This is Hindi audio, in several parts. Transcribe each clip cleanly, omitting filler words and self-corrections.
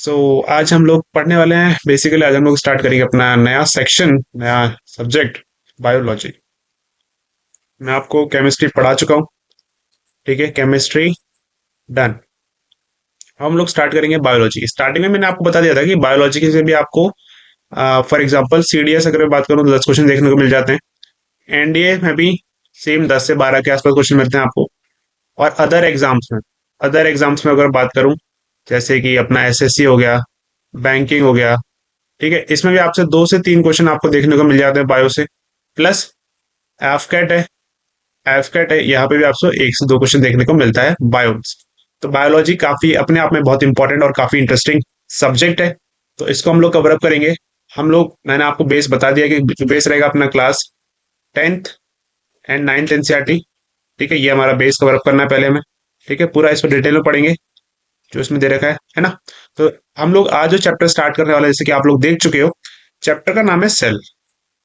आज हम लोग पढ़ने वाले हैं। बेसिकली आज हम लोग स्टार्ट करेंगे अपना नया सेक्शन, नया सब्जेक्ट, बायोलॉजी। मैं आपको केमिस्ट्री पढ़ा चुका हूँ। ठीक है, केमिस्ट्री डन। हम लोग स्टार्ट करेंगे बायोलॉजी। स्टार्टिंग में मैंने आपको बता दिया था कि बायोलॉजी से भी आपको फॉर एग्जांपल सीडीएस अगर मैं बात करूँ तो 10 क्वेश्चन देखने को मिल जाते हैं। एनडीए में भी सेम 10 से 12 के आसपास क्वेश्चन मिलते हैं आपको। और अदर एग्जाम्स में अगर बात करूँ, जैसे कि अपना एसएससी हो गया, बैंकिंग हो गया, ठीक है, इसमें भी आपसे 2 से 3 क्वेश्चन आपको देखने को मिल जाते हैं बायो से। प्लस एफकेट है। एफकेट है, यहाँ पे भी आपको 1 से 2 क्वेश्चन देखने को मिलता है बायो में। तो बायोलॉजी काफी अपने आप में बहुत इंपॉर्टेंट और काफी इंटरेस्टिंग सब्जेक्ट है। तो इसको हम लोग कवर अप करेंगे। मैंने आपको बेस बता दिया कि बेस रहेगा अपना class 10th and 9th NCERT. ठीक है, ये हमारा बेस कवर अप करना है पहले हमें। ठीक है, पूरा इसको डिटेल में पढ़ेंगे जो इसमें दे रखा है ना। तो हम लोग आज जो चैप्टर स्टार्ट करने वाले हैं, जैसे कि आप लोग देख चुके हो, चैप्टर का नाम है सेल।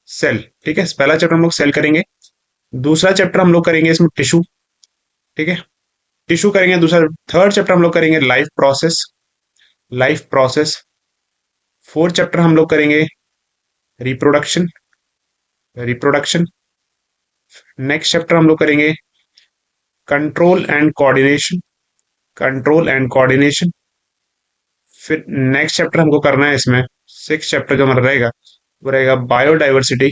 सेल, ठीक है, पहला चैप्टर हम लोग सेल करेंगे। दूसरा चैप्टर हम लोग करेंगे इसमें टिश्यू। ठीक है, टिश्यू करेंगे दूसरा। थर्ड चैप्टर हम लोग करेंगे life process. Life process. Fourth chapter हम लोग करेंगे रिप्रोडक्शन। रिप्रोडक्शन। नेक्स्ट चैप्टर हम लोग करेंगे control and coordination. Control and coordination. फिर नेक्स्ट चैप्टर हमको करना है इसमें, सिक्स चैप्टर जो हमारा रहेगा वो रहेगा बायोडाइवर्सिटी।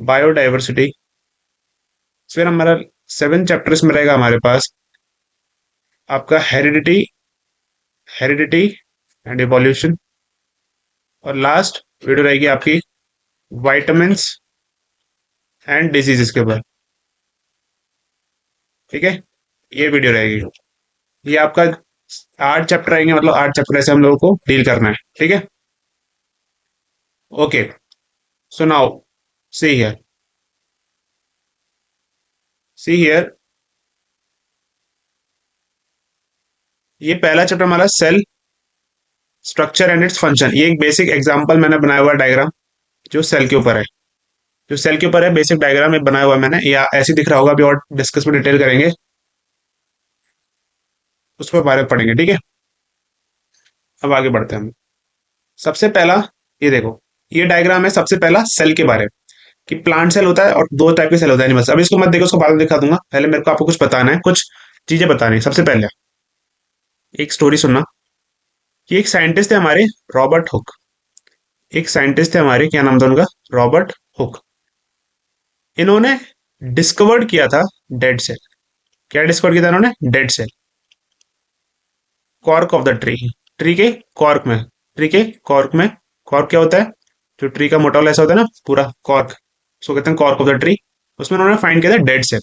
बायोडाइवर्सिटी। फिर हमारा सेवन चैप्टर इसमें रहेगा हमारे पास आपका हेरिडिटी। Heredity and evolution. और लास्ट वीडियो रहेगी आपकी वाइटामिन्स एंड डिजीजेस के ऊपर। ठीक है, ये वीडियो रहेगी। ये आपका 8 चैप्टर रहेंगे, मतलब 8 चैप्टर ऐसे हम लोगों को डील करना है। ठीक है, okay. So now see here. See here, ये पहला चैप्टर हमारा cell structure and its function. ये एक बेसिक एग्जांपल मैंने बनाया हुआ डायग्राम जो सेल के ऊपर है। जो सेल के ऊपर है, बेसिक डायग्राम में बनाया हुआ है मैंने, या ऐसे दिख रहा होगा, अभी और डिस्कस में डिटेल करेंगे, उस पर बारे में पढ़ेंगे। ठीक है, अब आगे बढ़ते हैं हम। सबसे पहला, ये देखो, ये डायग्राम है सबसे पहला सेल के बारे में, कि प्लांट सेल होता है और 2 टाइप के सेल होता है। नहीं, बस अब इसको मत देखो, उसको बाद में दिखा दूंगा। पहले मेरे को आपको कुछ बताना है, कुछ चीजें बतानी है। सबसे पहले एक स्टोरी सुनना कि एक साइंटिस्ट थे हमारे, रॉबर्ट हुक। एक साइंटिस्ट थे हमारे, क्या नाम था उनका? Robert Hooke. इन्होंने डिस्कवर्ड किया था डेड सेल। क्या डिस्कवर किया था इन्होंने? Dead cell. Cork of the tree. Tree के कॉर्क में। ट्री के कॉर्क में। कॉर्क क्या होता है? जो ट्री का मोटा वाला ऐसा होता है ना, पूरा कॉर्क, उसको कहते हैं कॉर्क ऑफ द ट्री। उसमें उन्होंने फाइंड किया था डेड सेल।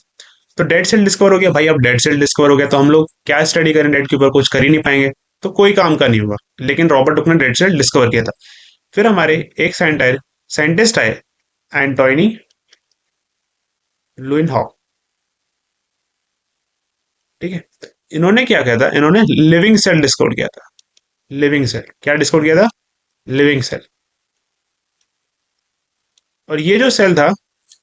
तो डेड सेल डिस्कवर हो गया भाई। अब डेड सेल डिस्कवर हो गया तो हम लोग क्या स्टडी करें? डेड के ऊपर कुछ कर ही नहीं पाएंगे, तो कोई काम का नहीं होगा। लेकिन रॉबर्ट हुक ने डेड सेल डिस्कवर किया था। फिर हमारे एक साइंटिस्ट आए, एंटोनी लुइन हॉक। ठीक है, इन्होंने क्या किया था? इन्होंने लिविंग सेल डिस्कवर किया था। लिविंग सेल क्या डिस्कवर किया था? Living cell. और ये जो सेल था,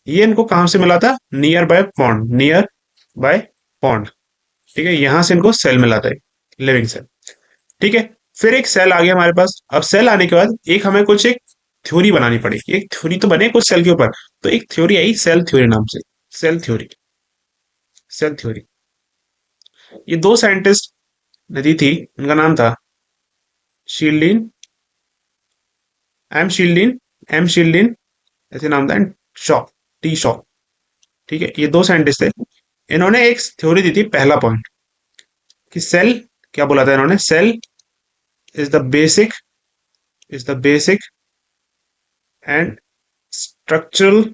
ये इनको कहां से मिला था? Near by pond. Near by pond. ठीक है, यहां से इनको सेल मिला था, लिविंग सेल। ठीक है, फिर एक सेल आ गया हमारे पास। अब सेल आने के बाद एक हमें कुछ एक थ्योरी बनानी पड़ेगी। एक थ्योरी तो बने कुछ सेल के ऊपर। तो एक थ्योरी आई सेल थ्योरी नाम से। Cell theory. Cell theory. ये 2 साइंटिस्ट नदी थी, उनका नाम था शील्डीन, एम शील्डीन, ऐसे नाम था, एंड शॉ, टी शॉ। ठीक है, ये 2 साइंटिस्ट थे। इन्होंने एक थ्योरी दी थी, पहला पॉइंट, कि सेल, क्या बोला था इन्होंने? Cell is the basic, is the basic and structural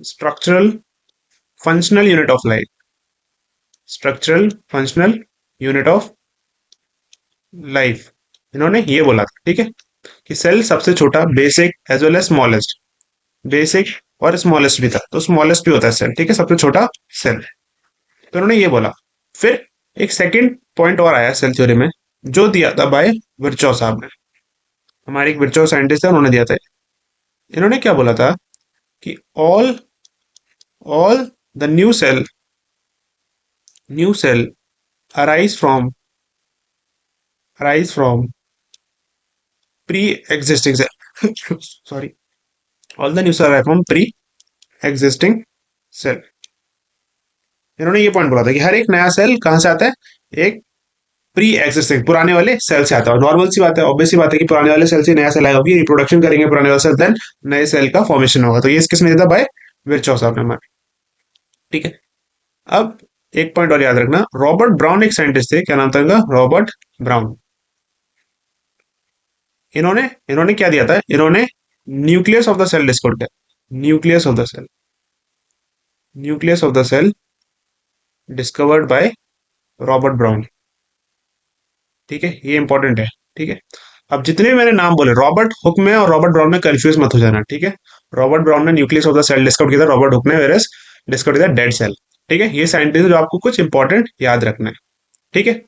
structural functional unit of life. Structural functional unit of life, इन्होंने ये बोला था। ठीक है, कि सेल सबसे छोटा, basic as well as smallest. Basic और स्मॉलेस्ट भी था, तो स्मॉलेस्ट भी होता है सेल। ठीक है, सबसे छोटा सेल। तो उन्होंने ये बोला। फिर एक सेकंड पॉइंट और आया सेल थ्योरी में, जो दिया था बाय विर्चो साहब ने। हमारे एक विर्चो साइंटिस्ट है, उन्होंने दिया था। इन्होंने क्या बोला था? कि all all the new cell arise from arise from pre-existing cell. Sorry, all the new cell arise from pre-existing cell. इन्होंने ये पॉइंट बोला था कि हर एक नया सेल कहां से आता है, एक प्री एक्सिस्टिंग पुराने वाले सेल से आता है। नॉर्मल सी बात है, ऑब्वियस सी बात है कि पुराने वाले सेल से नया सेल आएगा, रिप्रोडक्शन करेंगे पुराने वाले सेल, देन नए सेल का फॉर्मेशन होगा। तो ये किस में देता, बाय विरचॉफ साहब ने हमारे। ठीक है, अब एक पॉइंट और याद रखना, रॉबर्ट ब्राउन एक साइंटिस्ट थे, क्या नाम था इनका, रॉबर्ट ब्राउन। इन्होंने इन्होंने क्या दिया था, इन्होंने nucleus of the cell discover किया। Nucleus of the cell, nucleus of the cell discovered by Robert Brown. ठीक है, ये इंपॉर्टेंट है। ठीक है, अब जितने भी मैंने नाम बोले, रॉबर्ट हुक में और रॉबर्ट ब्राउन में कंफ्यूज मत हो जाना। ठीक है, रॉबर्ट ब्राउन ने nucleus of the cell discover किया था, रॉबर्ट हुक ने वेरस डिस्कवर किया था डेड सेल। ठीक है, ये साइंटिस्ट जो आपको कुछ इंपॉर्टेंट याद रखना है। ठीक है,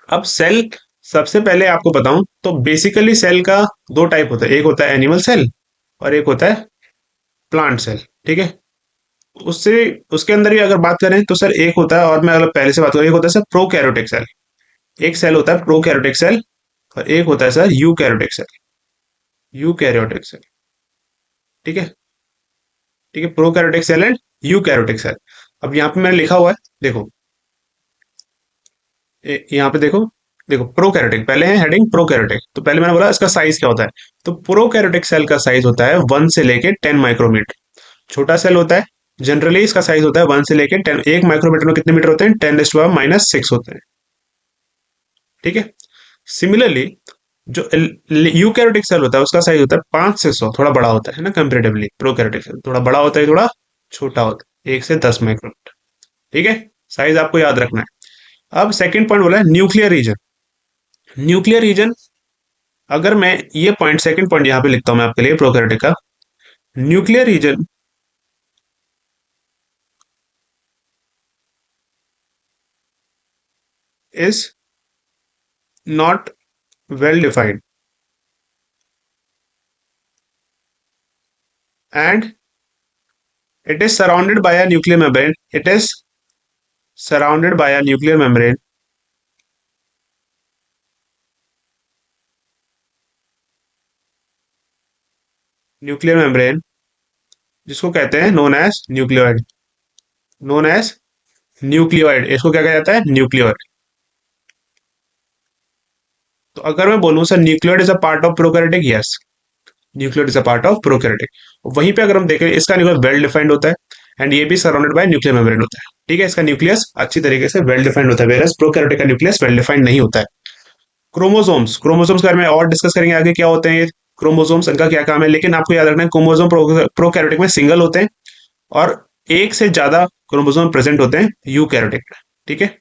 अब सेल, सबसे पहले आपको बताऊं तो बेसिकली सेल का दो टाइप होता है, एक होता है एनिमल सेल और एक होता है प्लांट सेल। ठीक है, उससे उसके अंदर भी अगर बात करें तो सर एक होता है, और मैं अगर पहले से बात करूं, एक होता है सर प्रोकैरियोटिक सेल, एक सेल होता है प्रोकैरियोटिक सेल, और एक होता है sir eukaryotic cell. Eukaryotic cell, ठीक है, ठीक है, prokaryotic cell and eukaryotic cell. अब यहाँ पे मैंने लिखा हुआ है, देखो, यहाँ पे देखो, देखो प्रोकैरियोटिक, पहले है हेडिंग प्रोकैरियोटिक, तो पहले मैंने बोला इसका साइज क्या होता है, तो प्रोकैरियोटिक सेल का साइज होता है 1 से लेके 10 माइक्रोमीटर। छोटा सेल होता है, जनरली इसका साइज होता है 1 से लेके 10, 1 माइक्रोमीटर में कितने मीटर होते हैं, 10⁻⁻⁶ होते हैं। ठीक है, सिमिलरली जो यूकैरियोटिक सेल होता है उसका साइज होता है 5 से 100, थोड़ा बड़ा होता है ना कंपेरेटिवली, प्रोकैरियोटिक सेल थोड़ा बड़ा होता है, थोड़ा छोटा होता है, 1 से 10 माइक्रोमीटर। ठीक है, साइज आपको याद रखना है। अब सेकंड पॉइंट बोला है न्यूक्लियर रीजन। न्यूक्लियर रीजन, अगर मैं ये पॉइंट, सेकंड पॉइंट यहां पे लिखता हूं मैं आपके लिए प्रोकैरियोटिक का, nuclear region is not well defined and it is surrounded by a nuclear membrane. It is surrounded by a nuclear membrane nuclear membrane जिसको कहते हैं known as nucleoid, known as nucleoid, इसको क्या कहा जाता है, न्यूक्लियोइड। तो अगर मैं बोलूं sir nucleoid is a part of prokaryotic, yes, nucleoid is a part of prokaryotic. वहीं पे अगर हम देखें, इसका न्यूक्लियस वेल डिफाइंड होता है एंड ये भी सराउंडेड बाय न्यूक्लियर मेम्ब्रेन होता है। ठीक है, इसका न्यूक्लियस अच्छी तरीके से वेल डिफाइंड होता है, वेरस प्रोकैरियोटिक का न्यूक्लियस वेल डिफाइंड नहीं होता है। क्रोमोसोम्स, क्रोमोसोम्स के बारे में और डिस्कस करेंगे आगे, क्या होते हैं ये क्रोमोसोम्स, इनका क्या काम है, लेकिन आपको याद रखना है क्रोमोसोम प्रोकैरियोटिक में सिंगल होते हैं और एक से ज्यादा क्रोमोसोम प्रेजेंट होते हैं यूकैरियोटिक में। ठीक है,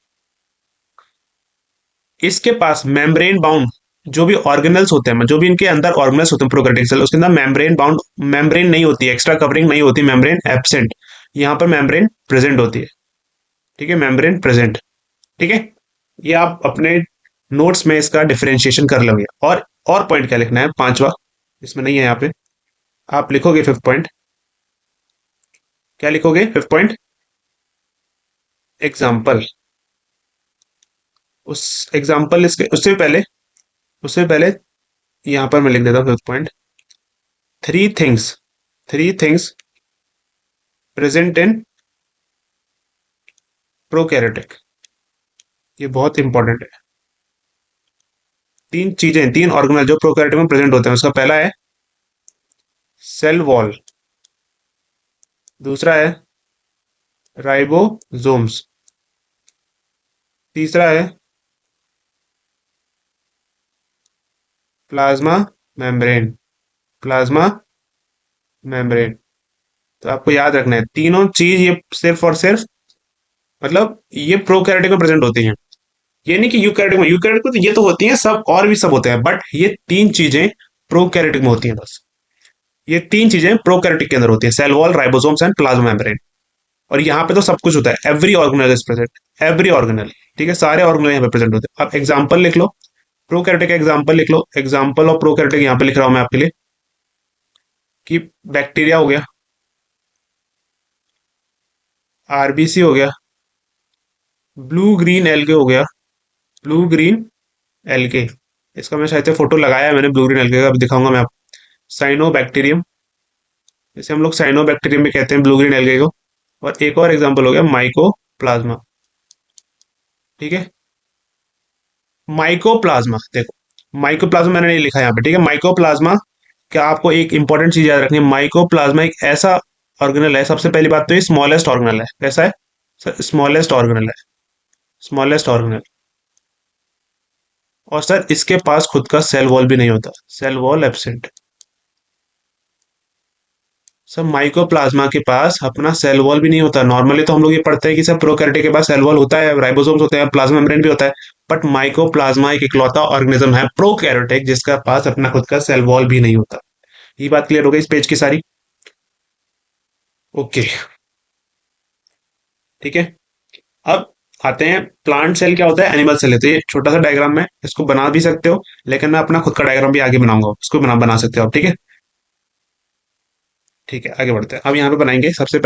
इसके पास मेम्ब्रेन बाउंड जो भी ऑर्गेनल्स होते हैं, जो भी इनके अंदर ऑर्गेनल्स होते हैं प्रोकैरियोटिक सेल, उसके अंदर मेम्ब्रेन बाउंड, मेम्ब्रेन नहीं होती है, एक्स्ट्रा कवरिंग नहीं होती, मेम्ब्रेन एब्सेंट। यहाँ पर मेम्ब्रेन प्रेजेंट होती है। ठीक है, मेम्ब्रेन प्रेजेंट। ठीक है, ये आप अपने नोट्स में इसका डिफरेंशिएशन कर लोगे। और पॉइंट क्या लिखना है, पांचवा, इसमें नहीं है यहाँ पे, आप लिखोगे फिफ्थ पॉइंट, क्या लिखोगे फिफ्थ पॉइंट, एग्जाम्पल। उस एग्जाम्पल, इसके उससे पहले यहां पर मैं लिख देता हूँ fifth point, three things, three things present in prokaryotic, ये बहुत इंपॉर्टेंट है। तीन चीजें, तीन ऑर्गेनल जो प्रोकैरियोटिक में प्रेजेंट होते हैं, उसका पहला है सेल वॉल, दूसरा है राइबोसोम्स, तीसरा है प्लाज्मा मेम्ब्रेन, प्लाज्मा मेम्ब्रेन। तो आपको याद रखना है तीनों चीज ये सिर्फ और सिर्फ, मतलब ये प्रोकैरियोटिक में प्रेजेंट होती हैं। ये नहीं कि यूकैरियोटिक में तो ये तो होती हैं सब, और भी सब होते हैं, बट ये तीन चीजें प्रोकैरियोटिक में होती हैं बस। ये तीन चीजें प्रोकैरियोटिक के अंदर होती हैं, cell wall, ribosomes and plasma membrane. और यहाँ पे तो सब कुछ होता है, every organelle is present, every organelle. ठीक है, सारे ऑर्गेनल यहाँ पे प्रेजेंट होते हैं। अब एग्जाम्पल लिख लो, प्रोकैरियोटिक का एग्जाम्पल लिख लो, एग्जाम्पल ऑफ प्रोकैरियोटिक यहाँ पे लिख रहा हूं मैं आपके लिए, कि बैक्टीरिया हो गया, आरबीसी हो गया, ब्लू ग्रीन एल्गे हो गया, ब्लू ग्रीन एल्गे, इसका मैं शायद से फोटो लगाया है मैंने, ब्लू ग्रीन एल्गे का, अभी दिखाऊंगा मैं आपको। साइनोबैक्टीरियम, जैसे हम लोग साइनोबैक्टीरियम में कहते हैं ब्लू ग्रीन एल्गे को। और एक और एग्जांपल हो गया माइकोप्लाज्मा। ठीक है, माइकोप्लाज्मा देखो, माइकोप्लाज्मा मैंने नहीं लिखा यहाँ पे, ठीक है। माइकोप्लाज्मा, क्या आपको एक इंपॉर्टेंट चीज याद रखनी है, माइकोप्लाज्मा एक ऐसा ऑर्गेनल है, सबसे पहली बात तो ये स्मॉलेस्ट ऑर्गेनल है। कैसा है? स्मॉलेस्ट ऑर्गेनल है, स्मॉलेस्ट ऑर्गेनल। और सर इसके पास खुद का सेल वॉल भी नहीं होता, cell wall absent. Sir mycoplasma के पास अपना सेल वॉल भी नहीं होता। नॉर्मली तो हम लोग ये पढ़ते हैं कि सर प्रोकैरियोट के पास सेल वॉल होता है, राइबोसोम्स होते हैं, प्लाज्मा मेम्ब्रेन भी होता है। बट माइकोप्लाज्मा एक इकलौता ऑर्गेनिज्म है प्रोकैरियोटिक जिसका पास अपना खुद का सेल वॉल भी नहीं होता। ये बात क्लियर हो गई इस पेज की सारी? ओके, ठीक है। अब आते हैं प्लांट सेल क्या होता है, एनिमल सेल है। तो ये छोटा सा डायग्राम में इसको बना भी सकते हो, लेकिन मैं अपना खुद का डायग्राम भी आगे बनाऊंगा, उसको बना सकते हो आप, ठीक है। ठीक है, आगे बढ़ते हैं। अब यहाँ पे बनाएंगे सबसे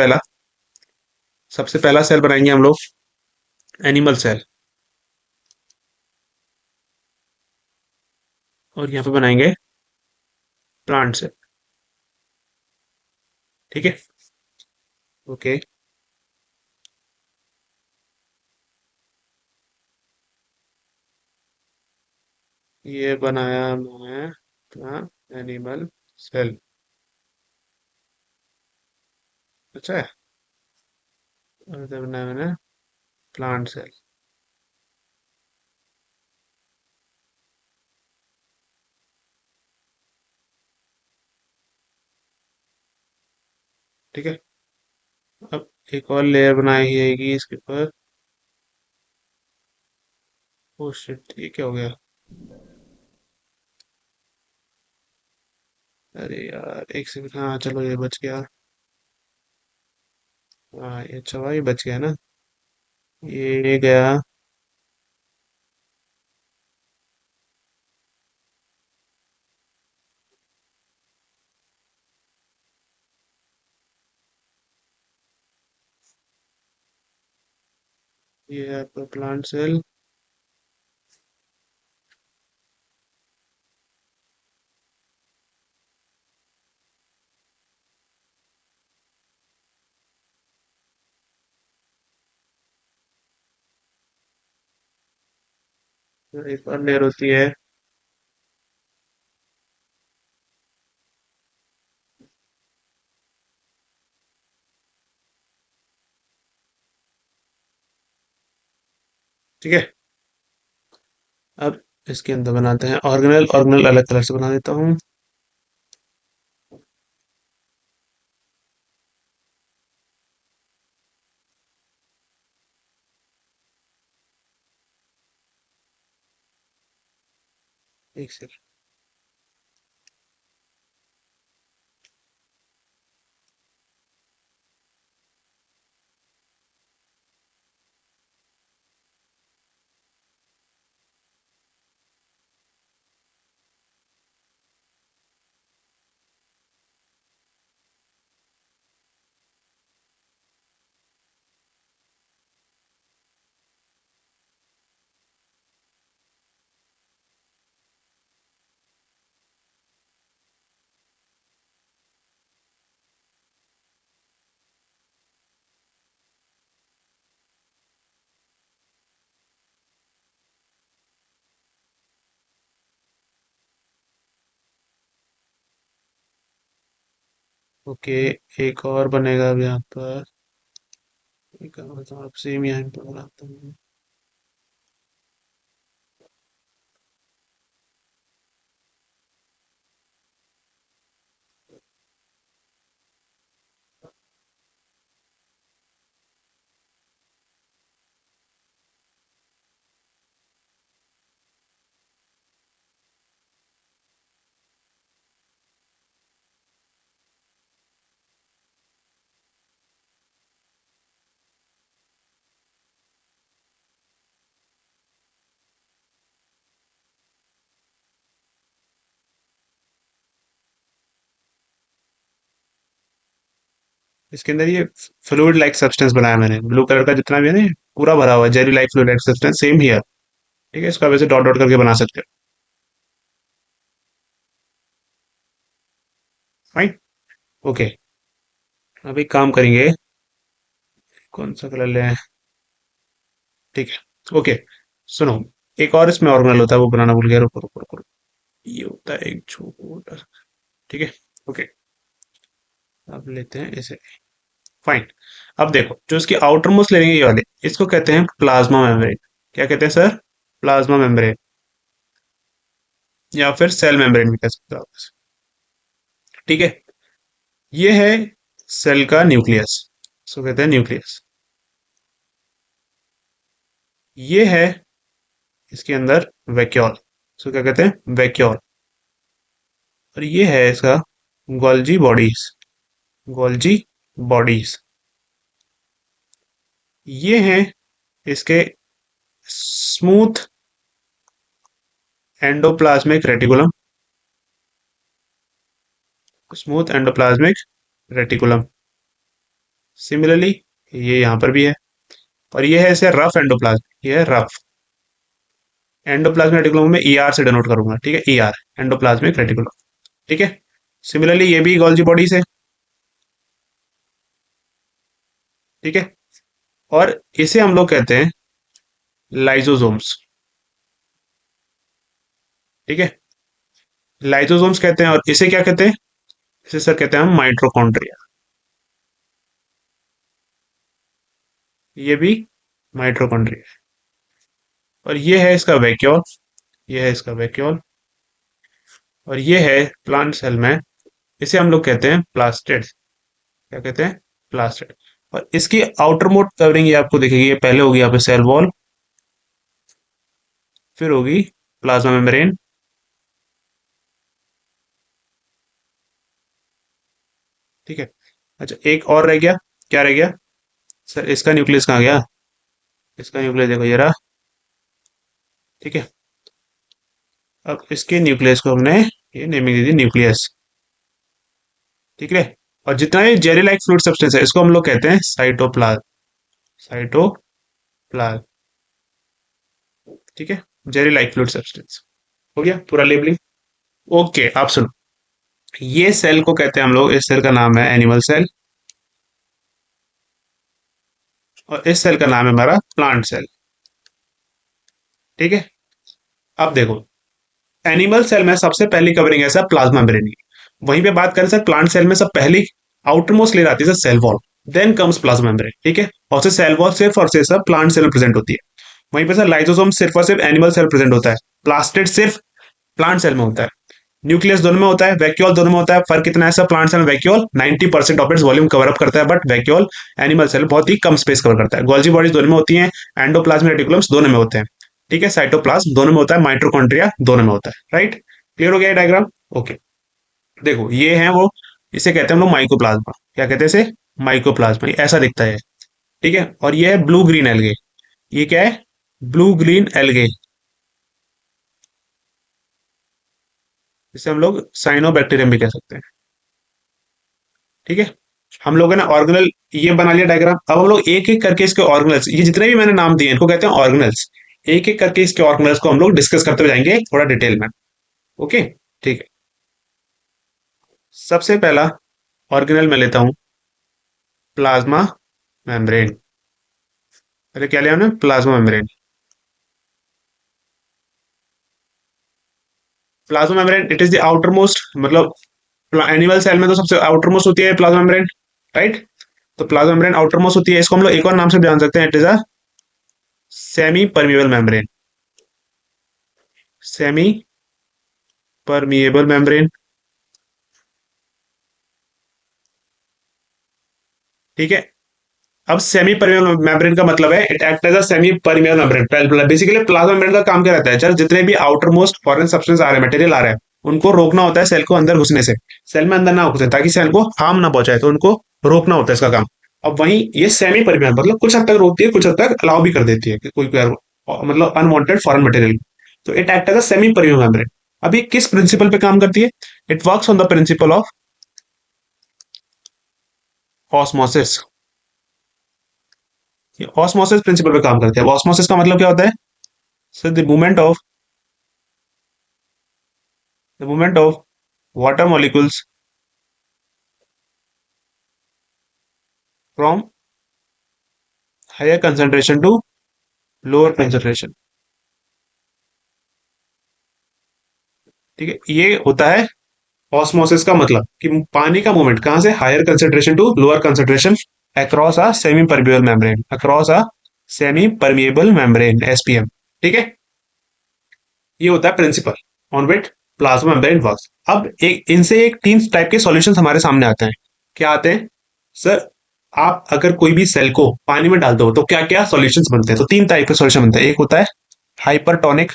पहला सेल बनाएंगे हम लोग एनिमल सेल, और यहाँ पे बनाएंगे प्लांट सेल। ठीक है, ओके। ये बनाया मैं अपना एनिमल सेल। अच्छा है। और इधर बनाया मैंने प्लांट सेल। ठीक है, अब एक और लेयर बनाई जाएगी इसके ऊपर। ओ शिट, ये क्या हो गया? अरे यार एक सेकंड, हाँ चलो ये बच गया। हाँ ये अच्छा हुआ, ये बच गया ना। ये गया। ये है आपका प्लांट सेल। एक और लेयर होती है। ठीक है, अब इसके अंदर बनाते हैं ऑर्गेनल। ऑर्गेनल अलग कलर से बना देता हूँ। एक सेकंड। ओके, एक और बनेगा अब यहाँ पर। एक और मतलब अब सेम यहाँ पर बनाता हूँ। इसके अंदर ये फ्लूइड लाइक सब्सटेंस बनाया मैंने, ब्लू कलर का जितना भी है ना, ये पूरा भरा हुआ है jelly like fluid like substance, same ही है। ठीक है, इसका वैसे डॉट डॉट करके बना सकते हो। फाइन। ओके, अब एक काम करेंगे, कौन सा कलर लें? ठीक है, ओके। सुनो, एक और इसमें ऑर्गेनल होता है, वो बनाना भूल गया, रुको रुको रुको रुको। ये होता है एक छोटा सा। ठीक है, ओके। अब लेते हैं इसे। फाइन। अब देखो, जो इसकी आउटर मोस्ट लेंगे ये वाले, इसको कहते हैं प्लाज्मा मेम्ब्रेन। क्या कहते हैं सर? प्लाज्मा मेम्ब्रेन, या फिर सेल मेम्ब्रेन भी कह सकते हो आप इसे। ठीक है, ये है सेल का न्यूक्लियस, इसको कहते हैं न्यूक्लियस। ये है इसके अंदर वैक्यूल, इसको क्या कहते हैं? वैक्यूल। और ये है इसका गोल्जी बॉडीज, गोल्जी बॉडीज। ये हैं इसके smooth endoplasmic reticulum, smooth endoplasmic reticulum. Similarly ये यहाँ पर भी है। और ये है इसे रफ एंडोप्लाज्म, ये है रफ एंडोप्लाज्मिक रेटिकुलम में ईआर से डिनोट करूंगा। ठीक है, ईआर, एंडोप्लाज्मिक रेटिकुलम। ठीक है, सिमिलरली ये भी गोल्जी बॉडी से। ठीक है, और इसे हम लोग कहते हैं लाइजोसोम्स। ठीक है, लाइजोसोम्स कहते हैं। और इसे क्या कहते हैं? इसे सर कहते हैं हम माइटोकॉन्ड्रिया। ये भी माइटोकॉन्ड्रिया। और ये है इसका वैक्यूल, ये है इसका वैक्यूल। और ये है प्लांट सेल में, इसे हम लोग कहते हैं प्लास्टिड। क्या कहते हैं? प्लास्टिड। और इसकी आउटर मोस्ट कवरिंग ये आपको दिखेगी, ये पहले होगी यहाँ पे सेल वॉल, फिर होगी प्लाज्मा मेम्ब्रेन। ठीक है, अच्छा एक और रह गया। क्या रह गया सर? इसका न्यूक्लियस कहाँ गया? इसका न्यूक्लियस देखो ये रहा। ठीक है, अब इसके न्यूक्लियस को हमने ये नेमिंग दे दी न्यूक्लियस। ठीक है, और जितना ये जेली लाइक फ्लूइड सब्सटेंस है, इसको हम लोग कहते हैं साइटोप्लाज्म, साइटोप्लाज्म। ठीक है, जेली लाइक फ्लूइड सब्सटेंस। हो गया पूरा लेबलिंग। ओके, आप सुनो, ये सेल को कहते हैं हम लोग, इस सेल का नाम है एनिमल सेल, और इस सेल का नाम है हमारा प्लांट सेल। ठीक है, अब देखो, एनिमल सेल में सबसे पहली कवरिंग है सर प्लाज्मा मेम्ब्रेन की। वहीं पे बात करें सर प्लांट सेल में, सब पहली आउटर मोस्ट लेयर आती है sir cell wall, then comes plasma membrane. ठीक है, और से सेल वॉल सिर्फ और सिर्फ सर प्लांट सेल में प्रेजेंट होती है। वहीं पे सर लाइसोसोम सिर्फ और सिर्फ एनिमल सेल प्रेजेंट होता है। प्लास्टिड सिर्फ प्लांट सेल में होता है। न्यूक्लियस दोनों में होता है, वैक्यूल दोनों में होता है। फर्क कितना है सर? प्लांट सेल में vacuole 90% of its volume cover up करता है, बट वैक्यूल एनिमल सेल बहुत ही कम स्पेस कवर करता है। गोल्जी बॉडीज दोनों में होती हैं, एंडोप्लाज्मिक रेटिकुलम्स दोनों में होते हैं। ठीक है, साइटोप्लाज्म दोनों में होता है, माइटोकॉन्ड्रिया दोनों में होता है। राइट, क्लियर हो गया डायग्राम? ओके, देखो ये है वो, इसे कहते हैं हम लोग माइकोप्लाज्मा। क्या कहते हैं इसे? माइकोप्लाज्मा। ऐसा दिखता है। ठीक है, और ये है ब्लू ग्रीन एल्गे। ये क्या है? ब्लू ग्रीन एल्गे, जिसे हम लोग साइनोबैक्टीरियम भी कह सकते हैं। ठीक है, हम लोगों ने ऑर्गेनल ये बना लिया डायग्राम। अब हम लोग एक एक करके इसके ऑर्गेनल्स, ये जितने भी मैंने नाम दिए इनको कहते हैं ऑर्गेनल्स। एक एक करके इसके ऑर्गेनल्स को हम लोग डिस्कस करते हुए जाएंगे थोड़ा डिटेल में। ओके, ठीक है। सबसे पहला ऑर्गेनल मैं लेता हूं प्लाज्मा मेम्ब्रेन। अरे क्या लिया हमने? Plasma membrane. Plasma membrane it is the outer most, मतलब एनिमल सेल में तो सबसे आउटर मोस्ट होती है प्लाज्मा मेम्ब्रेन। राइट, तो प्लाज्मा मेम्ब्रेन आउटर मोस्ट होती है। इसको हम लोग एक और नाम से जान सकते हैं, it is a semi permeable membrane, semi permeable membrane. ठीक है, अब सेमी परमिएबल मेम्ब्रेन का मतलब है it act as a semi permeable membrane. Basically plasma membrane का काम क्या रहता है? जब जितने भी आउटर मोस्ट फॉरेन सब्सटेंस आ रहे हैं, मटेरियल आ रहे हैं, उनको रोकना होता है सेल को अंदर घुसने से, सेल में अंदर ना घुसे, ताकि सेल को हार्म ना पहुंचाए, तो उनको रोकना होता है इसका काम। अब वहीं ये सेमी परमिएबल मतलब कुछ हद तक रोकती है, कुछ हद तक अलाउ भी कर देती है कि कोई मतलब अनवांटेड फॉरेन मटेरियल। तो it act as a semi permeable membrane. अब ये किस प्रिंसिपल पे काम करती है? It works on the principle of osmosis. ये ऑस्मोसिस प्रिंसिपल पे काम करती है। ऑस्मोसिस का मतलब क्या होता है? So the movement of water molecules from higher concentration to lower concentration. ठीक है, ये होता है ऑस्मोसिस का मतलब कि पानी का मूवमेंट कहां से higher concentration to lower concentration across a semi permeable membrane, across a semi permeable membrane, SPM. ठीक है, ये होता है principle on which plasma membrane works. अब एक इनसे एक तीन टाइप के सॉल्यूशंस हमारे सामने आते हैं। क्या आते हैं सर? आप अगर कोई भी सेल को पानी में डाल दो तो क्या क्या सॉल्यूशंस बनते हैं? तो तीन टाइप के सॉल्यूशन बनते हैं। एक होता है हाइपरटोनिक,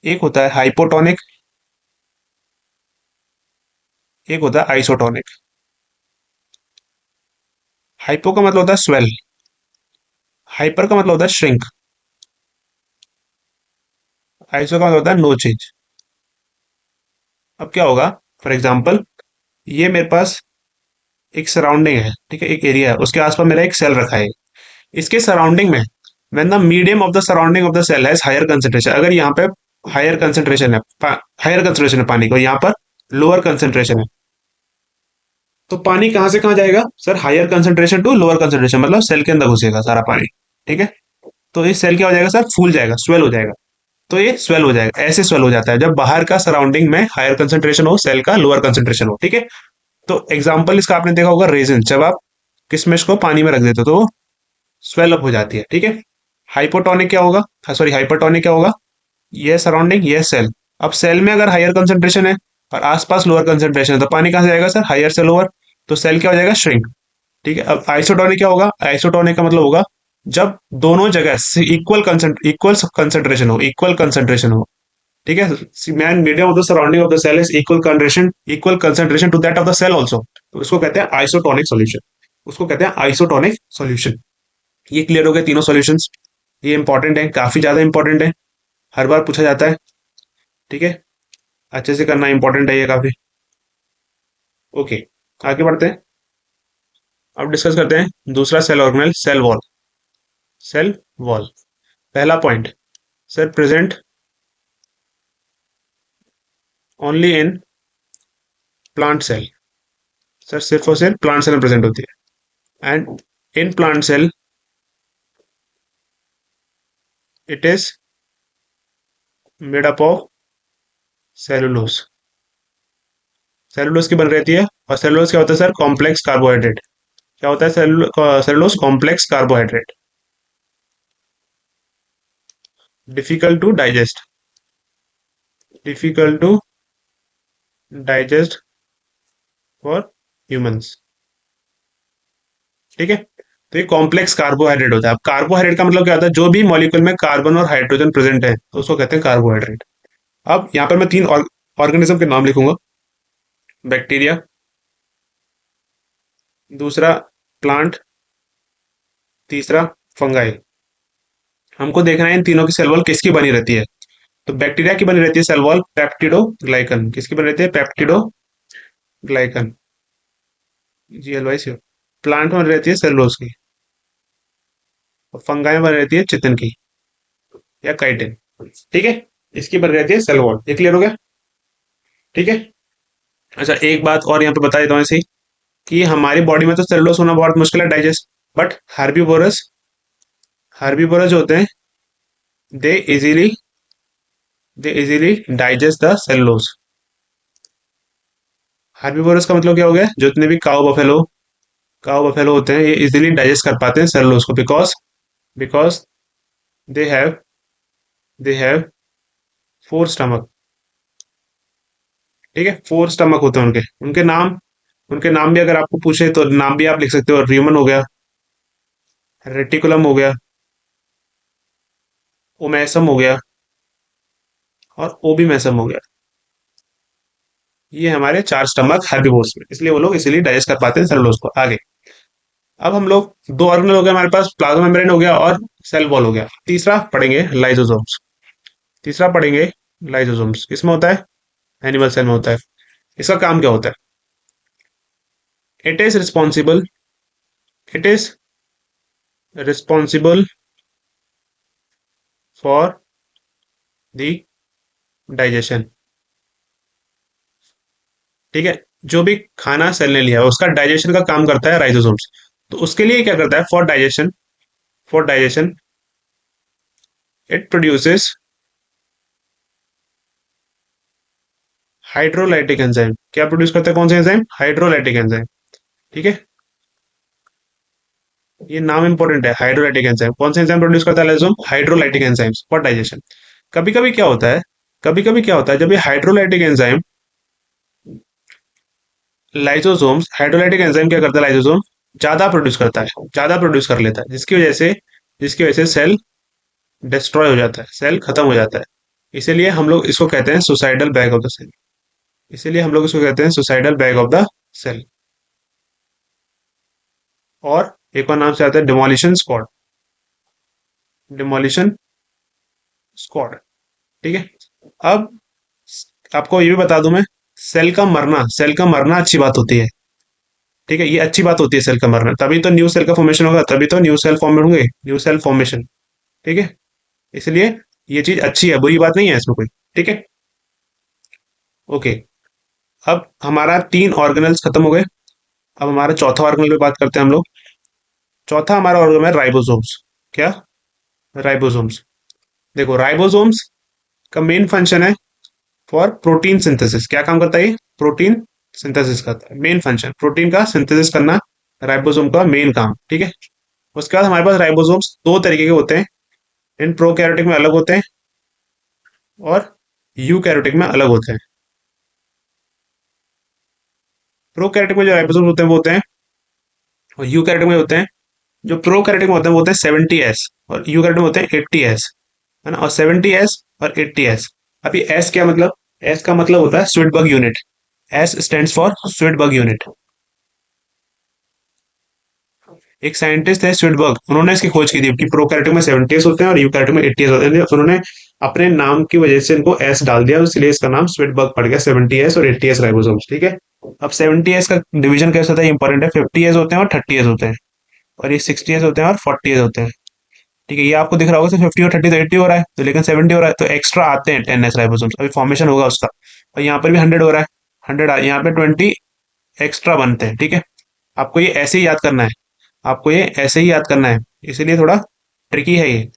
एक होता है हाइपोटोनिक, एक होता है आइसोटोनिक। हाइपो का मतलब होता है स्वेल, हाइपर का मतलब होता है श्रिंक, आइसो का मतलब होता है नो चेंज। अब क्या होगा, फॉर एग्जाम्पल ये मेरे पास एक सराउंडिंग है, ठीक है, एक एरिया है, उसके आसपास मेरा एक सेल रखा है। इसके सराउंडिंग में when the medium of the surrounding of the cell has higher concentration, अगर यहाँ पे हायर कंसेंट्रेशन है, हायर कंसेंट्रेशन है पानी को, यहाँ पर लोअर कंसेंट्रेशन है, तो पानी कहाँ से कहाँ जाएगा sir? Higher concentration to lower concentration, मतलब सेल के अंदर घुसेगा सारा पानी। ठीक है, तो इस सेल क्या हो जाएगा सर? फूल जाएगा, स्वेल हो जाएगा। तो ये स्वेल हो जाएगा, ऐसे स्वेल हो जाता है जब बाहर का सराउंडिंग में हायर कंसेंट्रेशन हो, सेल का लोअर कंसेंट्रेशन हो। ठीक है, तो एग्जाम्पल इसका आपने देखा होगा रेजिन, जब आप किशमिश को पानी में रख देते हो तो वो स्वेल अप हो जाती है। ठीक है, हाइपोटोनिक क्या होगा, सॉरी हाइपरटोनिक क्या होगा? ये सराउंडिंग, ये सेल। अब सेल में अगर हायर कंसेंट्रेशन है और आसपास लोअर कंसेंट्रेशन है, तो पानी कहाँ से जाएगा सर? हायर से लोअर, तो सेल क्या हो जाएगा? श्रिंक। ठीक है, अब आइसोटोनिक क्या होगा? आइसोटोनिक का मतलब होगा जब दोनों जगह इक्वल कंसेंट्रेशन हो, इक्वल कंसेंट्रेशन हो। ठीक है, man medium of the surrounding of the cell is equal concentration to that of the cell also, तो उसको कहते हैं आइसोटोनिक सॉल्यूशन। उसको कहते हैं आइसोटोनिक सॉल्यूशन। ये क्लियर हो गए तीनों सॉल्यूशंस। ये इंपॉर्टेंट है, काफी ज्यादा इंपॉर्टेंट है, हर बार पूछा जाता है। ठीक है, अच्छे से करना, इंपॉर्टेंट है ये काफी। ओके, आगे बढ़ते हैं। अब डिस्कस करते हैं दूसरा cell organelle, cell wall. Cell wall, पहला point sir, present only in plant cell. Sir सिर्फ और सिर्फ प्लांट सेल में प्रेजेंट होती है। And in plant cell it is made up of cellulose. Cellulose की बन रहती है, और सेलुलोज क्या होता है सर? Complex carbohydrate. क्या होता है cellulose? Complex carbohydrate, difficult to digest, difficult to digest for humans. ठीक है, तो ये कॉम्प्लेक्स कार्बोहाइड्रेट होता है। अब कार्बोहाइड्रेट का मतलब क्या होता है? जो भी मॉलिक्यूल में कार्बन और हाइड्रोजन प्रेजेंट है तो उसको कहते हैं कार्बोहाइड्रेट। अब यहाँ पर मैं तीन ऑर्गेनिज्म के नाम लिखूंगा। बैक्टीरिया, दूसरा प्लांट, तीसरा फंगाई। हमको देखना है इन तीनों की सेल वॉल किसकी बनी रहती है। तो बैक्टीरिया की बनी रहती है सेल वॉल पेप्टिडो ग्लाइकन। किसकी बनी रहती है? पेप्टिडो ग्लाइकन, GLY सी। प्लांट में बनी रहती है सेलुलोज की, और फंगाई में बनी रहती है चितिन की या काइटिन। ठीक है, इसकी बनी रहती है सेल वॉल। ये क्लियर हो गया? ठीक है, अच्छा एक बात और यहाँ पे बता देता हूँ ऐसे ही, कि हमारी बॉडी में तो सेलुलोज होना बहुत मुश्किल है डाइजेस्ट, बट हर्बीवोरस, हर्बीवोरस जो होते हैं they easily they easily digest the cellulose. Herbivores का मतलब क्या हो गया? जितने भी काउ बफेलो होते हैं, ये इजीली डाइजेस्ट कर पाते हैं सेलुलोज को, because they have they have four stomach. ठीक है, फोर स्टमक होते हैं उनके। उनके नाम भी अगर आपको पूछे तो नाम भी आप लिख सकते हो। र्यूमन हो गया, रेटिकुलम हो गया, ओमेसम हो गया, और ओबीमेसम हो गया। ये हमारे चार स्टमक हेर्बिवोर्स में, इसलिए वो लोग इसीलिए डाइजेस्ट कर पाते हैं सेलुलोज को। आगे अब हम लोग दो ऑर्गेनल हो गया हमारे पास, प्लाज्मा मेम्ब्रेन हो गया और सेल वॉल हो गया। तीसरा पढ़ेंगे लाइसोसोम्स। तीसरा पढ़ेंगे लाइसोसोम्स, किसमें होता है? एनिमल सेल में होता है। इसका काम क्या होता है? It is responsible for the digestion. ठीक है, जो भी खाना सेल ने लिया है उसका डाइजेशन का काम करता है राइजोसोम्स। तो उसके लिए क्या करता है, for digestion it produces hydrolytic enzyme. क्या प्रोड्यूस करता है, कौन सा एंजाइम, हाइड्रोलाइटिक एंजाइम। ठीक है, ये नाम इंपॉर्टेंट है, हाइड्रोलाइटिक एंजाइम। कौन सा एंजाइम प्रोड्यूस करता है lysosome, hydrolytic enzymes for digestion. कभी कभी क्या होता है, जब ये hydrolytic enzyme, lysosomes, hydrolytic enzyme क्या करता है, लाइसोसोम ज्यादा प्रोड्यूस करता है, ज्यादा प्रोड्यूस कर लेता है, जिसकी वजह से सेल डिस्ट्रॉय हो जाता है, सेल खत्म हो जाता है। इसीलिए हम लोग इसको कहते हैं suicidal bag of the cell. इसीलिए हम लोग इसको कहते हैं suicidal bag of the cell. और एक और नाम से आता है डिमोलिशन स्क्वाड, डिमोलिशन स्क्वाड। ठीक है, अब आपको ये भी बता दूं मैं, सेल का मरना अच्छी बात होती है। ठीक है, ये अच्छी बात होती है सेल का मरना, तभी तो न्यू सेल का फॉर्मेशन होगा, तभी तो न्यू सेल फॉर्म होंगे, न्यू सेल फॉर्मेशन। ठीक है, इसलिए ये चीज अच्छी है, बुरी बात नहीं है इसमें कोई। ठीक है, ओके। अब हमारा 3 ऑर्गेनल्स खत्म हो गए। अब हमारा चौथा ऑर्गेनल पे बात करते हैं हम लोग। चौथा हमारा ऑर्गेनल है राइबोसोम्स। क्या, राइबोसोम्स। देखो, राइबोसोम्स का मेन फंक्शन है फॉर प्रोटीन सिंथेसिस। क्या काम करता है ये, प्रोटीन सिंथेसिस करता है, मेन फंक्शन प्रोटीन का सिंथेसिस करना, राइबोसोम का मेन काम। ठीक है, उसके बाद हमारे पास राइबोसोम्स दो तरीके के होते हैं, इन प्रोकैरियोटिक में अलग होते हैं और यूकैरियोटिक में अलग होते हैं। प्रोकैरियोटिक में जो राइबोसोम्स होते हैं वो होते हैं, और यूकैरियोटिक में होते हैं, जो प्रोकैरियोटिक में होते हैं वो होते हैं 70S, और यूकैरियोटिक में होते हैं 80S, है ना। और 70S और 80S। अब ये एस क्या मतलब, एस का मतलब होता है Svedberg unit. S stands for Svedberg unit. एक साइंटिस्ट है स्विटबर्ग, उन्होंने इसकी खोज की थी कि प्रोकैरियोटिक में 70S होते हैं और यूकैरियोटिक में 80S होते हैं। उन्होंने अपने नाम की वजह से इनको एस डाल दिया, इसलिए इसका नाम स्विटबर्ग पड़ गया, 70S और 80S राइबोसोम्स। ठीक है, अब 70S का डिवीजन कैसे होता है, इंपॉर्टेंट है। 50S होते हैं और 30S होते हैं, और ये 60S होते हैं और 40S होते हैं। ठीक है, ये आपको दिख रहा होगा, तो 50 और 30 तो 80 हो रहा है, तो लेकिन 70 हो रहा है, तो एक्स्ट्रा आते हैं 10S राइबोसोम्स, अभी फॉर्मेशन होगा उसका। और यहाँ पर भी 100 हो रहा है, 100 यहाँ पे 20 एक्स्ट्रा बनते हैं। ठीक है, आपको ये ऐसे ही याद करना है, आपको ये ऐसे ही याद करना है, इसीलिए थोड़ा ट्रिकी है ये,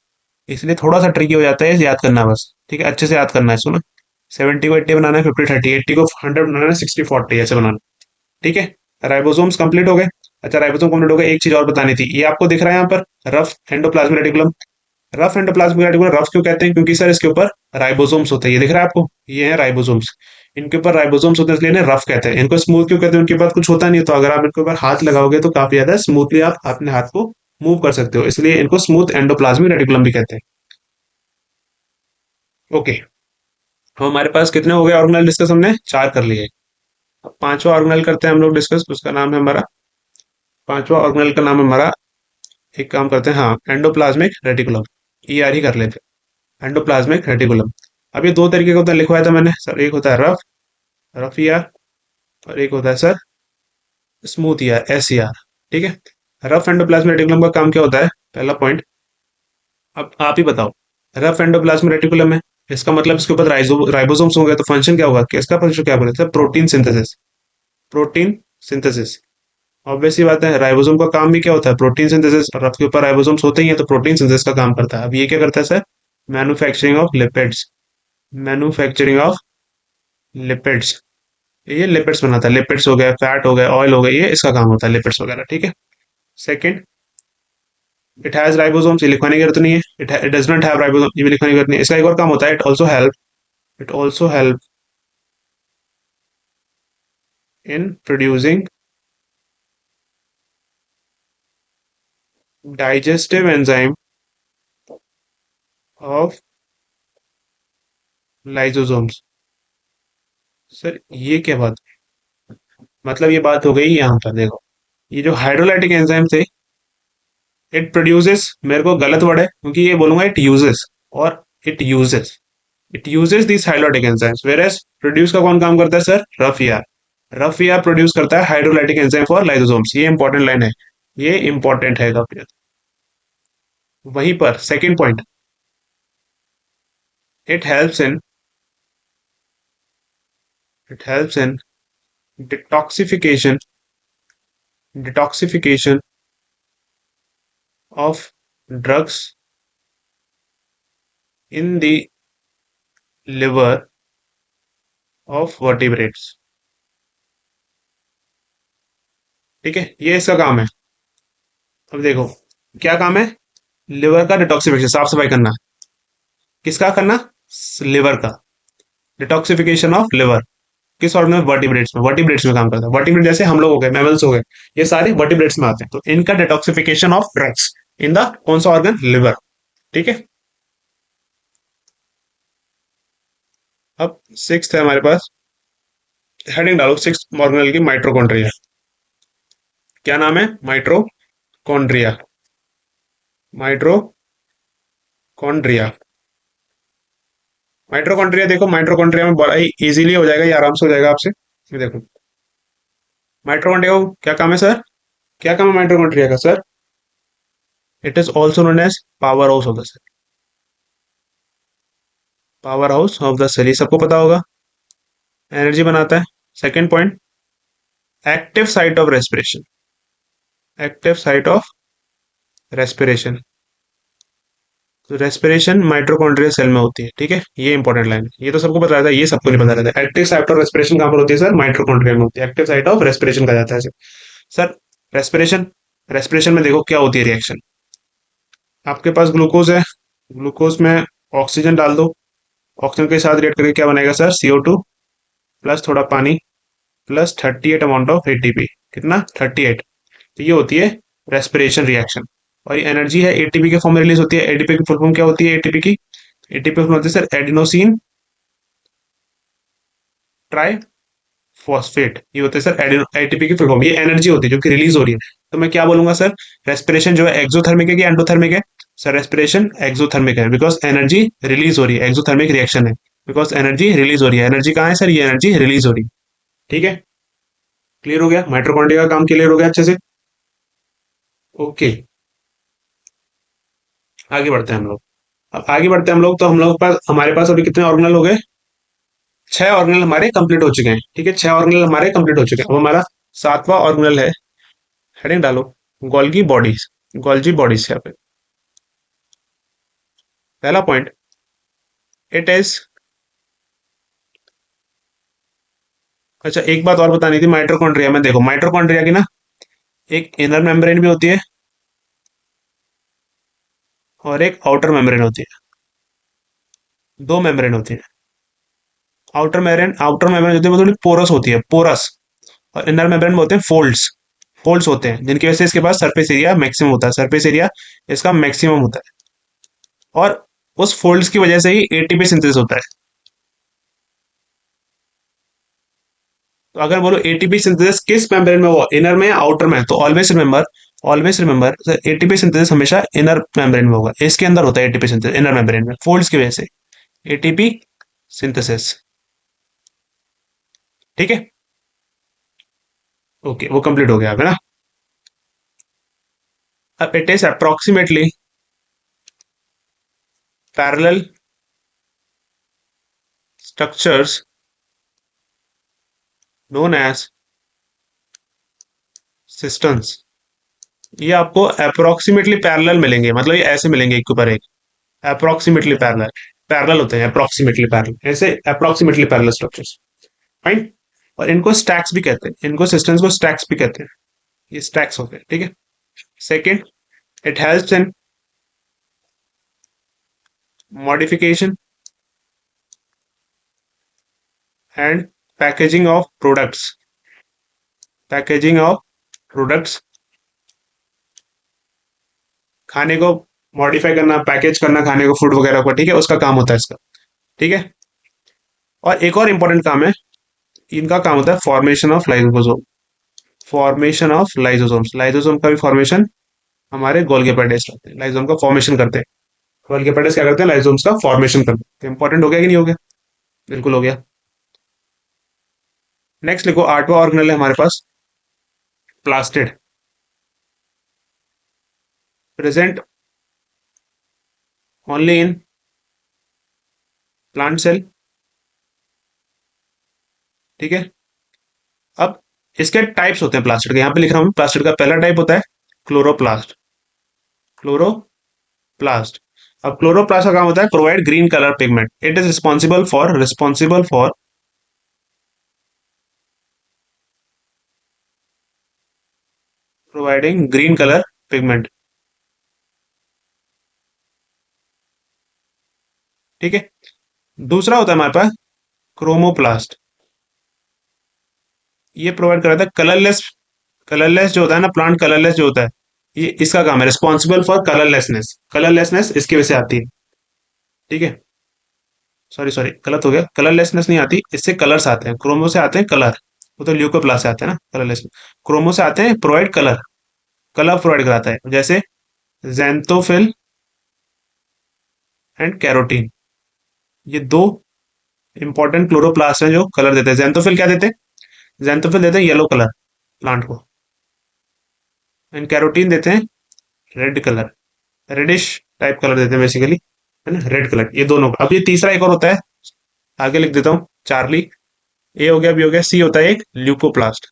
इसलिए थोड़ा सा ट्रिकी हो जाता है इसे याद करना बस। ठीक है, अच्छे से याद करना है, सुनो। 70 को 80 बनाना है, 50 30, 80 को 100 बनाना है, 60 40 ऐसे बनाना। ठीक है, राइबोसोम्स कंप्लीट हो गए। अच्छा, राइबोसोम कंप्लीट हो गए, एक चीज और बतानी थी, ये आपको दिख रहा है यहाँ पर, rough endoplasmic reticulum. Rough endoplasmic reticulum rough क्यों कहते हैं, क्योंकि सर इसके ऊपर राइबोसोम्स होते हैं, ये दिख रहा है आपको, ये है राइबोसोम्स। इनके ऊपर राइबोसोम्स होते हैं, इसलिए इन्हें रफ कहते हैं। इनको स्मूथ क्यों कहते हैं, उनके पास कुछ होता नहीं है, तो अगर आप इनके ऊपर हाथ लगाओगे तो काफी ज्यादा स्मूथली आप अपने हाथ को मूव कर सकते हो, इसलिए इनको स्मूथ एंडोप्लाज्मिक रेटिकुलम भी कहते हैं। ओके, तो हमारे पास कितने हो गए ऑर्गेनल डिस्कस, हमने 4 कर लिए। अब पांचवा ऑर्गेनल करते हैं हम लोग डिस्कस, उसका नाम है हमारा, पांचवा ऑर्गेनल का नाम है हमारा, एक काम करते हैं, हाँ, एंडोप्लाज्मिक रेटिकुलम। ER ही कर लेते हैं, एंडोप्लाज्मिक रेटिकुलम। अब ये दो तरीके का होता है, लिखवाया था मैंने सर, एक होता है रफ, रफ ER, और एक होता है सर स्मूथ ER, SER। ठीक है, रफ एंडोप्लाज्मिक रेटिकुलम का काम क्या होता है, पहला पॉइंट, अब आप ही बताओ। रफ एंडोप्लाज्मिक रेटिकुलम है, इसका मतलब इसके ऊपर राइबोसोम्स होंगे, तो फंक्शन क्या होगा, इसका फंक्शन क्या बोले थे, protein synthesis, protein synthesis. Obvious सी बात है, राइबोसोम का काम भी क्या होता है, प्रोटीन सिंथेसिस, और रफ के ऊपर राइबोसोम्स होते ही हैं, तो प्रोटीन सिंथेसिस का काम करता है। अब ये क्या करता है sir, manufacturing of lipids, manufacturing of lipids, ये लिपिड्स बनाता है, लिपिड्स हो गए, फैट हो गए, ऑयल हो गए, ये इसका काम होता है, लिपिड्स वगैरह। ठीक है, सेकंड, इट हैज राइबोसोम्स, ये लिखवाने की जरूरत नहीं है, it does not have ribosome, ये भी लिखवाने की जरूरत नहीं है। इसका एक और काम होता है, it also help in producing digestive enzyme of lysosomes. Sir ये क्या बात, मतलब ये बात हो गई यहाँ पर, देखो, ये जो हाइड्रोलाइटिक एंजाइम थे, इट प्रोड्यूसेस, मेरे को गलत वर्ड है क्योंकि ये बोलूंगा इट यूजेस, और it uses this hydrolytic enzymes, whereas produce का कौन काम करता है सर, रफ ईआर प्रोड्यूस करता है हाइड्रोलाइटिक एंजाइम फॉर लाइसोसोम्स। ये इंपॉर्टेंट लाइन है, ये इंपॉर्टेंट है काफी। वहीं पर second point, it helps in it helps in detoxification detoxification of drugs in the liver of vertebrates. ठीक है, ये इसका काम है। अब देखो क्या काम है, लिवर का डिटॉक्सिफिकेशन, साफ सफाई करना। किसका करना, लिवर का डिटॉक्सिफिकेशन ऑफ लिवर। किस ऑर्गन में, वर्टिब्रेट्स में, वर्टिब्रेट्स में काम करता है। वर्टिब्रेट जैसे हम लोग हो गए, मैमल्स हो गए, ये सारे वर्टिब्रेट्स में आते हैं। तो इनका detoxification of drugs in the कौन सा ऑर्गन, लिवर। ठीक है। अब सिक्स है हमारे पास, हेडिंग डालो सिक्स ऑर्गेनल की, माइट्रोकॉन्ड्रिया। क्या नाम है, माइट्रोकॉन्ड्रिया। माइट्रोकॉन्ड्रिया माइट्रोकॉन्ड्रिया देखो, माइट्रोकॉन्ड्रिया में बड़ा ही इजीली हो जाएगा, ये आराम से हो जाएगा आपसे। ये देखो माइट्रोकॉन्ड्रिया को क्या काम है सर, क्या काम है माइट्रोकॉन्ड्रिया का sir, it is also known as power house of the cell. Power house of the cell, ये सबको पता होगा, एनर्जी बनाता है। Second point, active site of respiration. Active site of respiration, तो रेस्पिरेशन माइट्रोकॉन्ड्रियल सेल में होती है। ठीक है, ये इंपॉर्टेंट लाइन है, ये तो सबको पता रहता है, ये सबको नहीं पता रहता है। एक्टिव साइट ऑफ रेस्पिरेशन कहाँ पर होती है सर, माइट्रोकॉन्ड्रिया में होती है। एक्टिव साइट ऑफ रेस्पिरेशन कहा जाता है सर। रेस्पिरेशन, रेस्पिरेशन में देखो क्या होती है रिएक्शन। आपके पास ग्लूकोज है, ग्लूकोज में ऑक्सीजन डाल दो, ऑक्सीजन के साथ रिएक्ट करके क्या बनेगा सर, CO2 प्लस थोड़ा पानी प्लस 38 अमाउंट ऑफ एटीपी। कितना, 38। तो ये होती है रेस्पिरेशन रिएक्शन। और ये एनर्जी है, एटीपी के फॉर्म में रिलीज होती है। एटीपी की फुल फॉर्म क्या होती है, एटीपी की, एटीपी होती है सर एडिनोसिन ट्राई फॉस्फेट। ये होते हैं सर एटीपी की फुल फॉर्म, ये एनर्जी होती है जो कि रिलीज हो रही है। तो मैं क्या बोलूंगा सर, रेस्पिरेशन जो है एक्सोथर्मिक है कि एंडोथर्मिक है सर, रेस्पिरेशन एक्सोथर्मिक है, बिकॉज एनर्जी रिलीज हो रही है, एक्सोथर्मिक रिएक्शन है, बिकॉज एनर्जी रिलीज हो रही है। एनर्जी कहाँ है सर, ये एनर्जी रिलीज हो रही है। ठीक है, क्लियर हो गया, माइट्रोकॉन्ड्रिया का काम क्लियर हो गया अच्छे से। ओके, आगे बढ़ते हैं हम लोग। अब आगे बढ़ते हैं हम लोग, तो हम लोग पास, हमारे पास अभी कितने ऑर्गेनल हो गए, छह ऑर्गेनल हमारे कंप्लीट हो चुके हैं। ठीक है, छह ऑर्गेनल हमारे कंप्लीट हो चुके हैं। अब हमारा सातवां ऑर्गेनल है, हेडिंग डालो गोल्गी बॉडीज। गोल्जी बॉडीज यहाँ पे पहला पॉइंट, इट इज, अच्छा एक बात और बतानी थी माइट्रोकॉन्ड्रिया में। देखो माइट्रोकॉन्ड्रिया की ना एक इनर मेम्ब्रेन भी होती है और एक आउटर मेम्ब्रेन होती है, दो मेम्ब्रेन होती है। आउटर मेम्ब्रेन होती है वो थोड़ी पोरस होती है, पोरस। और इनर मेम्ब्रेन में होते हैं फोल्ड्स, फोल्ड्स होते हैं, जिनकी वजह से इसके पास सरफेस एरिया मैक्सिमम होता है, सरफेस एरिया इसका मैक्सिमम होता है। और उस फोल्ड्स की वजह से ही एटीपी सिंथेसिस होता है। तो अगर बोलो एटीपी सिंथेसिस किस मेम्ब्रेन में हुआ, इनर में या आउटर में, तो ऑलवेज रिमेंबर एटीपी सिंथेसिस हमेशा इनर मेम्ब्रेन में होगा, इसके अंदर होता है एटीपी सिंथेसिस, इनर मेम्ब्रेन में, फोल्ड्स की वजह से एटीपी सिंथेसिस। ठीक है, ओके, वो कंप्लीट हो गया है ना। अब it is approximately parallel structures known as systems. ये आपको अप्रोक्सीमेटली पैरेलल मिलेंगे, मतलब ये ऐसे मिलेंगे एक के ऊपर एक, अप्रोक्सीमेटली पैरेलल, पैरेलल होते हैं अप्रोक्सीमेटली पैरेलल, ऐसे अप्रोक्सीमेटली पैरेलल स्ट्रक्चर्स। फाइन। और इनको स्टैक्स भी कहते हैं, इनको सिस्टम्स को स्टैक्स भी कहते हैं, ये स्टैक्स होते हैं। ठीक है, second, it helps in modification and packaging of products, packaging of products, खाने को मॉडिफाई करना, पैकेज करना खाने को, फूड वगैरह को। ठीक है, उसका काम होता है इसका। ठीक है, और एक और इंपॉर्टेंट काम है, इनका काम होता है formation of lysosome, formation of lysosomes. Lysosome का भी फॉर्मेशन हमारे गोल्गी एपेटाइट्स करते हैं, लाइसोसोम का फॉर्मेशन करते हैं। गोल्गी एपेटाइट्स क्या करते हैं, लाइसोसोम्स का फॉर्मेशन करते हैं। तो इंपॉर्टेंट हो गया कि नहीं हो गया, बिल्कुल हो गया। नेक्स्ट लिखो, आठवां ऑर्गेनल है हमारे पास, plastid, present only in plant cell, ठीक है। अब इसके टाइप्स होते हैं प्लास्टिड के, यहाँ पे लिख रहा हूँ। प्लास्टिड का पहला टाइप होता है क्लोरोप्लास्ट, क्लोरोप्लास्ट। अब क्लोरोप्लास्ट का काम होता है provide green colour pigment. It is responsible for providing green colour pigment, ठीक है। दूसरा होता है हमारे पास क्रोमोप्लास्ट। ये प्रोवाइड कराता है कलरलेस, कलरलेस जो होता है ना, प्लांट कलरलेस जो होता है, ये इसका काम है, रिस्पॉन्सिबल फॉर कलरलेसनेस। कलरलेसनेस इसकी वजह से आती है, ठीक है। सॉरी सॉरी, गलत हो गया, कलरलेसनेस नहीं आती, इससे कलर्स आते हैं, क्रोमो से आते हैं कलर। वो तो ल्यूकोप्लास्ट से आते हैं ना कलरलेस, क्रोमो से आते हैं प्रोवाइड कलर, कलर प्रोवाइड कराता है, जैसे जेंथोफिल एंड कैरोटीन। ये दो इंपॉर्टेंट क्लोरोप्लास्ट हैं जो कलर देते हैं। जेंथोफिल क्या देते हैं? जेंथोफिल देते हैं येलो कलर प्लांट को, एंड कैरोटीन देते हैं red colour, reddish type colour देते हैं बेसिकली, है ना, रेड कलर। ये दोनों। अब ये तीसरा एक और होता है, आगे लिख देता हूँ, चार्ली। ए हो गया, बी हो गया, सी होता है एक ल्यूकोप्लास्ट।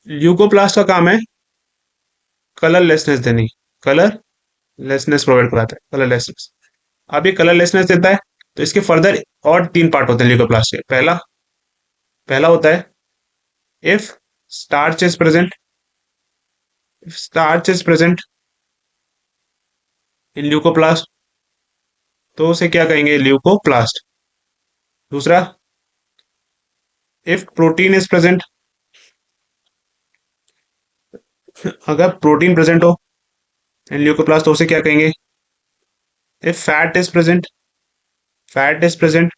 ल्यूकोप्लास्ट का काम है कलरलेसनेस देनी, कलरलेसनेस प्रोवाइड कराता है, कलरलेसनेस। अब ये कलरलेसनेस देता है, तो इसके फर्दर और तीन पार्ट होते हैं ल्यूकोप्लास्ट के। पहला पहला होता है if starch is present, if starch is present in leucoplast, तो उसे क्या कहेंगे? ल्यूकोप्लास्ट। दूसरा, इफ प्रोटीन इज प्रेजेंट, अगर प्रोटीन प्रेजेंट हो इन ल्यूकोप्लास्ट, तो उसे क्या कहेंगे? If fat is present, fat is present,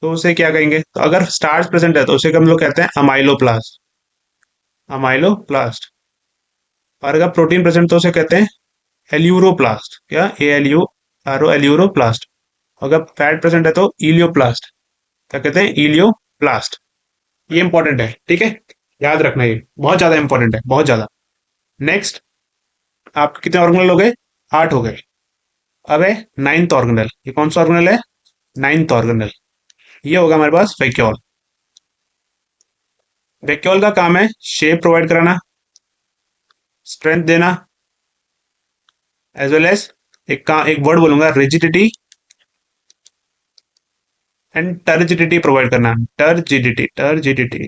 तो उसे क्या कहेंगे? तो अगर स्टार्च प्रेजेंट है तो उसे हम लोग कहते हैं अमाइलोप्लास्ट, अमाइलोप्लास्ट। और अगर प्रोटीन प्रेजेंट तो उसे कहते हैं एल्यूरोप्लास्ट, क्या? ALURO, aleuroplast. अगर फैट प्रेजेंट है तो इलियोप्लास्ट, क्या कहते हैं? इलियोप्लास्ट। ये इंपॉर्टेंट है, ठीक है, याद रखना, ये बहुत ज्यादा इंपॉर्टेंट है, बहुत ज्यादा। नेक्स्ट, आपके कितने ऑर्गेनल हो गए? 8 हो गए। अब है नाइन्थ ऑर्गेनल। ये कौन सा ऑर्गेनल है? Ninth organelle. ये होगा हमारे पास वैक्यूल। वैक्यूल का काम है शेप प्रोवाइड कराना, स्ट्रेंथ देना, एज वेल एज एक वर्ड बोलूंगा, रिजिडिटी एंड टर्जिडिटी प्रोवाइड करना। टर्जिडिटी, टर्जिडिटी,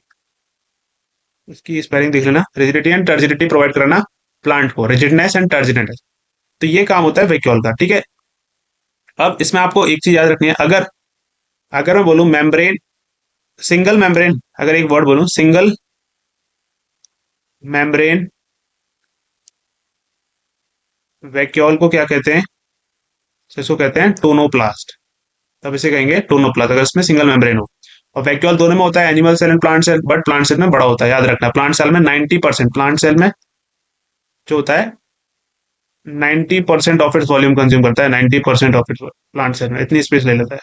इसकी स्पेलिंग देख लेना, रिजिडिटी एंड टर्जिडिटी प्रोवाइड कराना प्लांट को, रिजिडनेस एंड टर्जिडनेस। तो ये काम होता है वैक्यूल का, ठीक है। अब इसमें आपको एक चीज याद रखनी है, अगर अगर मैं बोलूं मेम्ब्रेन, सिंगल मेम्ब्रेन, अगर एक वर्ड बोलूं सिंगल मेम्ब्रेन वैक्यूल को क्या कहते हैं? तो इसको कहते हैं टोनोप्लास्ट। तब इसे कहेंगे टोनोप्लास्ट, अगर इसमें सिंगल मेम्ब्रेन हो। और वैक्यूल दोनों में होता है, animal cell and plant cell, but plant cell में बड़ा होता है, याद रखना। प्लांट सेल में 90%, प्लांट सेल में जो होता है 90% ऑफ इट्स वॉल्यूम कंज्यूम करता है, 90% ऑफ इट्स, प्लांट सेल में इतनी स्पेस ले लेता है।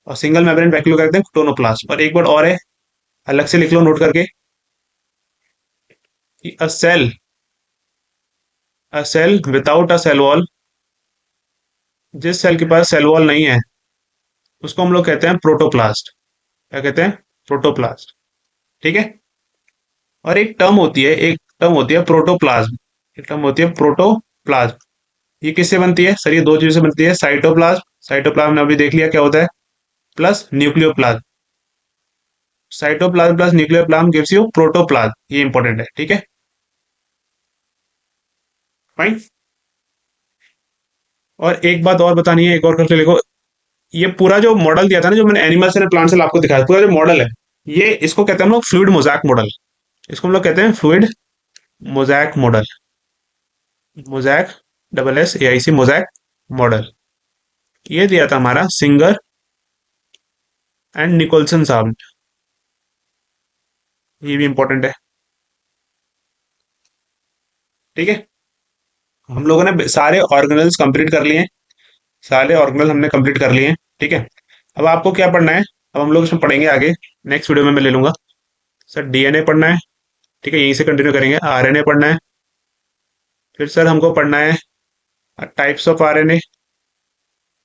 और सिंगल मेम्ब्रेन वैक्यूल कहते हैं टोनोप्लास्ट। और एक वर्ड और है, अलग से लिख लो नोट करके, a cell, a cell without a cell wall, जिस सेल के पास सेल वॉल नहीं है उसको हम लोग कहते हैं प्रोटोप्लास्ट। क्या कहते हैं? प्रोटोप्लास्ट, ठीक है। और एक टर्म होती है प्रोटोप्लाज्म, एक टर्म होती है प्रोटोप्लाज्म। ये किससे बनती है सर? ये दो चीजों से बनती है, साइटोप्लाज्म, साइटोप्लाज्म ने अभी देख लिया क्या होता है, plus nucleoplasm. Cytoplasm plus nucleoplasm gives you protoplasm. ये इंपॉर्टेंट है, ठीक है, फाइन। और एक बात और बतानी है, एक और करके लिखो। ये पूरा जो मॉडल दिया था ना, जो मैंने एनिमल से प्लांट से आपको दिखाया, पूरा जो मॉडल है, ये इसको कहते हैं हम लोग फ्लूइड मोजैक मॉडल। इसको हम लोग कहते हैं fluid mosaic model, mosaic, SSAIC, mosaic model. ये दिया था हमारा सिंगर एंड निकोलसन साहब ने। ये भी इंपॉर्टेंट है, ठीक है। हम लोगों ने सारे ऑर्गेनल्स कंप्लीट कर लिए हैं, सारे ऑर्गेनल हमने कंप्लीट कर लिए हैं, ठीक है। अब आपको क्या पढ़ना है? अब हम लोग इसमें पढ़ेंगे आगे, नेक्स्ट वीडियो में मैं ले लूंगा। सर DNA पढ़ना है, ठीक है, यहीं से कंटिन्यू करेंगे। RNA पढ़ना है, फिर सर हमको पढ़ना है types of RNA,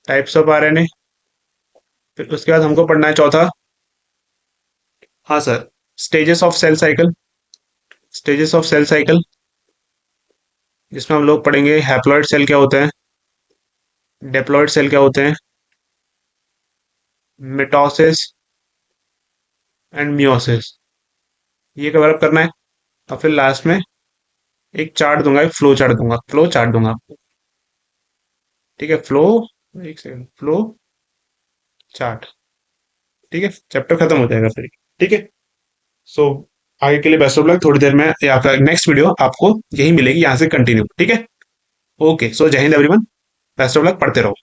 types of RNA. फिर उसके बाद हमको पढ़ना है चौथा, हाँ sir, stages of cell cycle, stages of cell cycle, जिसमें हम लोग पढ़ेंगे हैप्लॉइड सेल क्या होते हैं, डिप्लॉइड सेल क्या होते हैं, मिटोसिस एंड मियोसिस, ये कवर अप करना है। और फिर लास्ट में एक चार्ट दूंगा, एक फ्लो चार्ट दूंगा, फ्लो चार्ट दूंगा आपको। ठीक है, फ्लो, एक सेकंड, फ्लो चार्ट। ठीक है, चैप्टर खत्म हो जाएगा फिर। ठीक है, सो आगे के लिए बेस्ट ऑफ लक। थोड़ी देर में या फिर नेक्स्ट वीडियो आपको यही मिलेगी, यहाँ से कंटिन्यू। ठीक है, ओके, सो जय Hind everyone, best of luck, पढ़ते रहो।